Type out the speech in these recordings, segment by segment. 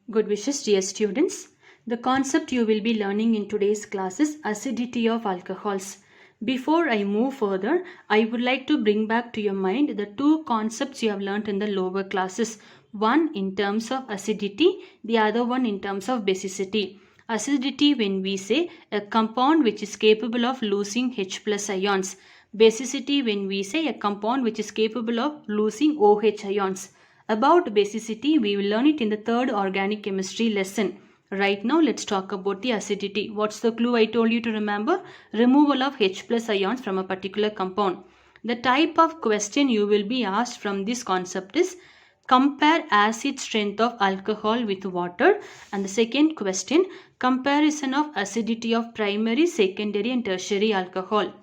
Good wishes, dear students. The concept you will be learning in today's class is acidity of alcohols. Before I move further, I would like to bring back to your mind the two concepts you have learnt in the lower classes. One in terms of acidity, the other one in terms of basicity. Acidity when we say a compound which is capable of losing H plus ions. Basicity when we say a compound which is capable of losing OH ions. About basicity, we will learn it in the third organic chemistry lesson. Right now, let's talk about the acidity. What's the clue I told you to remember? Removal of H plus ions from a particular compound. The type of question you will be asked from this concept is compare acid strength of alcohol with water. And the second question, comparison of acidity of primary, secondary and tertiary alcohol.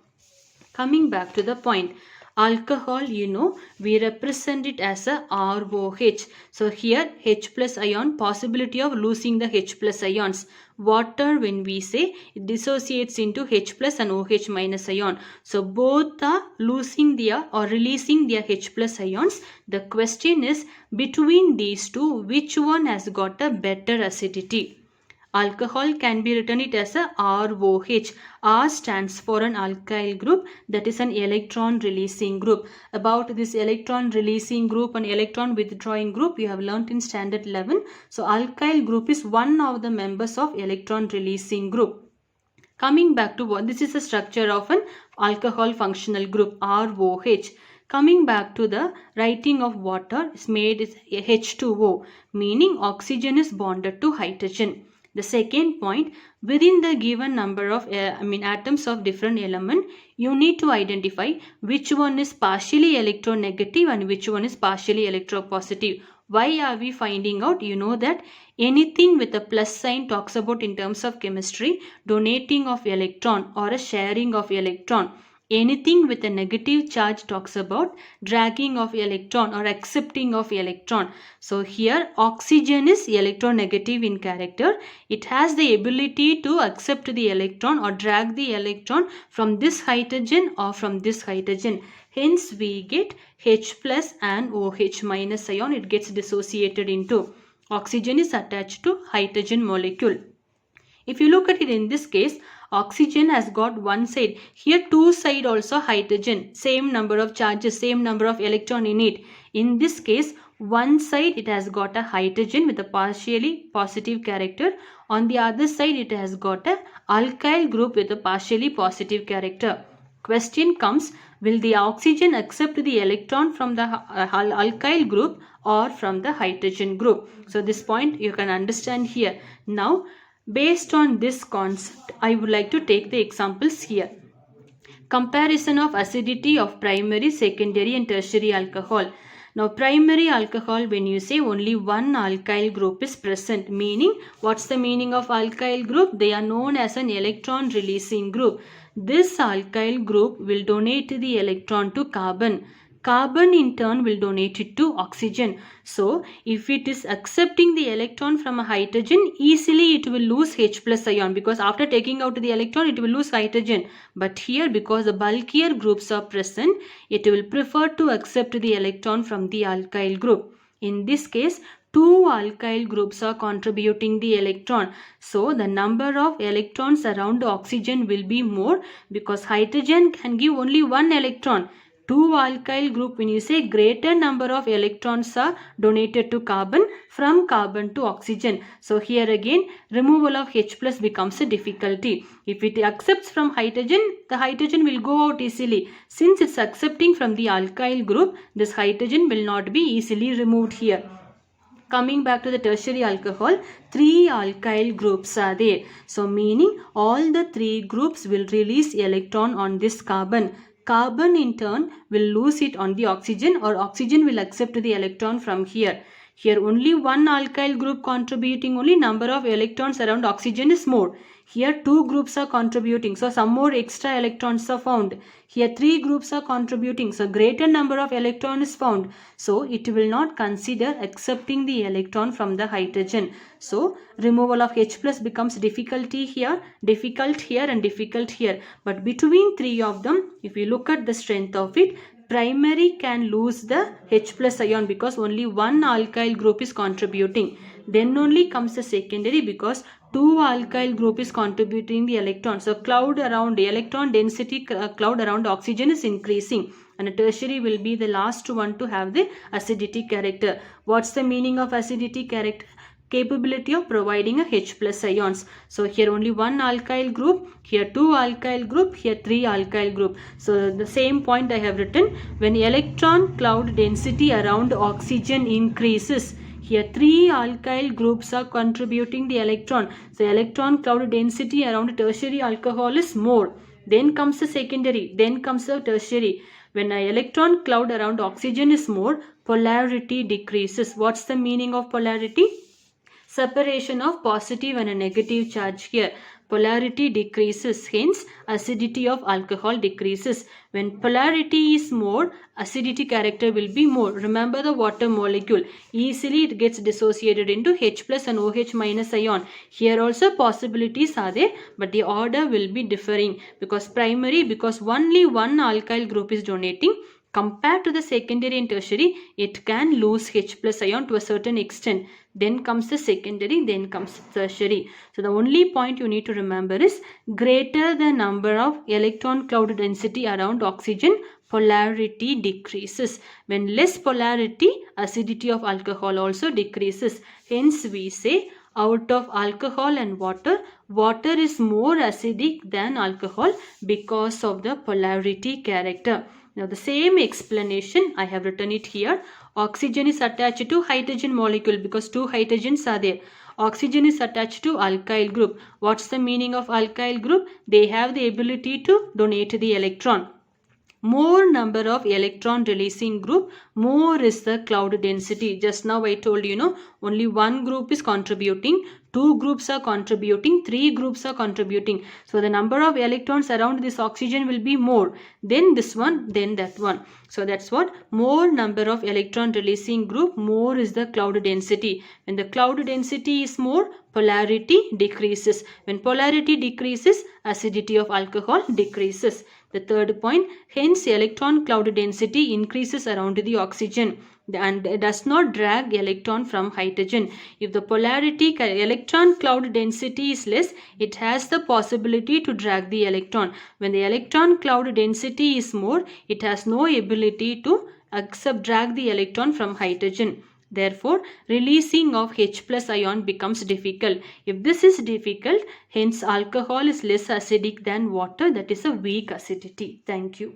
Coming back to the point, alcohol, we represent it as a ROH. So here H plus ion, possibility of losing the H plus ions. Water, when we say, it dissociates into H plus and OH minus ion. So both are losing their or releasing their H plus ions. The question is, between these two, which one has got a better acidity? Alcohol can be written it as a ROH. R stands for an alkyl group, that is an electron releasing group. About this electron releasing group and electron withdrawing group you have learnt in standard 11. So alkyl group is one of the members of electron releasing group. Coming back to what this is the structure of an alcohol functional group, ROH. Coming back to the writing of water is made is H2O, meaning oxygen is bonded to hydrogen. The second point, within the given number of atoms of different element, you need to identify which one is partially electronegative and which one is partially electropositive. Why are we finding out? You know that anything with a plus sign talks about in terms of chemistry, donating of electron or a sharing of electron. Anything with a negative charge talks about dragging of electron or accepting of electron. So here oxygen is electronegative in character. It has the ability to accept the electron or drag the electron from this hydrogen or from this hydrogen. Hence we get H plus and OH minus ion. It gets dissociated into. Oxygen is attached to hydrogen molecule. If you look at it in this case, oxygen has got one side. Here two side also hydrogen. Same number of charges, same number of electron in it. In this case, one side it has got a hydrogen with a partially positive character. On the other side it has got a alkyl group with a partially positive character. Question comes, will the oxygen accept the electron from the alkyl group or from the hydrogen group? So this point you can understand here. Now, based on this concept, I would like to take the examples here. Comparison of acidity of primary, secondary and tertiary alcohol. Now primary alcohol, when you say only one alkyl group is present, meaning what's the meaning of alkyl group? They are known as an electron releasing group. This alkyl group will donate the electron to carbon. Carbon in turn will donate it to oxygen. So if it is accepting the electron from a hydrogen, easily it will lose H plus ion, because after taking out the electron it will lose hydrogen. But here, because the bulkier groups are present, it will prefer to accept the electron from the alkyl group. In this case, two alkyl groups are contributing the electron. So the number of electrons around oxygen will be more, because hydrogen can give only one electron. Two alkyl group, when you say greater number of electrons are donated to carbon, from carbon to oxygen. So here again removal of H plus becomes a difficulty. If it accepts from hydrogen, the hydrogen will go out easily. Since it's accepting from the alkyl group, this hydrogen will not be easily removed here. Coming back to the tertiary alcohol, three alkyl groups are there. So meaning all the three groups will release electron on this carbon. Carbon in turn will lose it on the oxygen, or oxygen will accept the electron from here. Here only one alkyl group contributing, only number of electrons around oxygen is more. Here two groups are contributing, so some more extra electrons are found. Here three groups are contributing, so greater number of electron is found. So it will not consider accepting the electron from the hydrogen. So removal of H plus becomes difficult here and difficult here. But between three of them, if you look at the strength of it, primary can lose the H plus ion because only one alkyl group is contributing. Then only comes the secondary, because 2 alkyl group is contributing the electron. So cloud around the electron density, cloud around oxygen is increasing, and a tertiary will be the last one to have the acidity character. What's the meaning of acidity character? Capability of providing a H plus ions. So here only one alkyl group, here 2 alkyl group, here 3 alkyl group. So the same point I have written, when electron cloud density around oxygen increases, here 3 alkyl groups are contributing the electron. So electron cloud density around tertiary alcohol is more. Then comes the secondary, then comes the tertiary. When an electron cloud around oxygen is more, polarity decreases. What's the meaning of polarity? Separation of positive and a negative charge here. Polarity decreases, hence acidity of alcohol decreases. When polarity is more, acidity character will be more. Remember the water molecule. Easily it gets dissociated into H plus and OH minus ion. Here also possibilities are there, but the order will be differing, because primary, because only one alkyl group is donating. Compared to the secondary and tertiary, it can lose H plus ion to a certain extent. Then comes the secondary, then comes tertiary. So the only point you need to remember is, greater the number of electron cloud density around oxygen, polarity decreases. When less polarity, acidity of alcohol also decreases. Hence we say, out of alcohol and water, water is more acidic than alcohol because of the polarity character. Now the same explanation I have written it here. Oxygen is attached to hydrogen molecule because 2 hydrogens are there. Oxygen is attached to alkyl group. What's the meaning of alkyl group? They have the ability to donate the electron. More number of electron releasing group, more is the cloud density. Just now I told you, only one group is contributing, 2 groups are contributing, 3 groups are contributing. So the number of electrons around this oxygen will be more. Then this one, then that one. So that's what, more number of electron releasing group, more is the cloud density. When the cloud density is more, polarity decreases. When polarity decreases, acidity of alcohol decreases. The third point, hence electron cloud density increases around the oxygen and does not drag electron from hydrogen. If the polarity electron cloud density is less, it has the possibility to drag the electron. When the electron cloud density is more, it has no ability to drag the electron from hydrogen. Therefore, releasing of H plus ion becomes difficult. If this is difficult, hence alcohol is less acidic than water, that is a weak acidity. Thank you.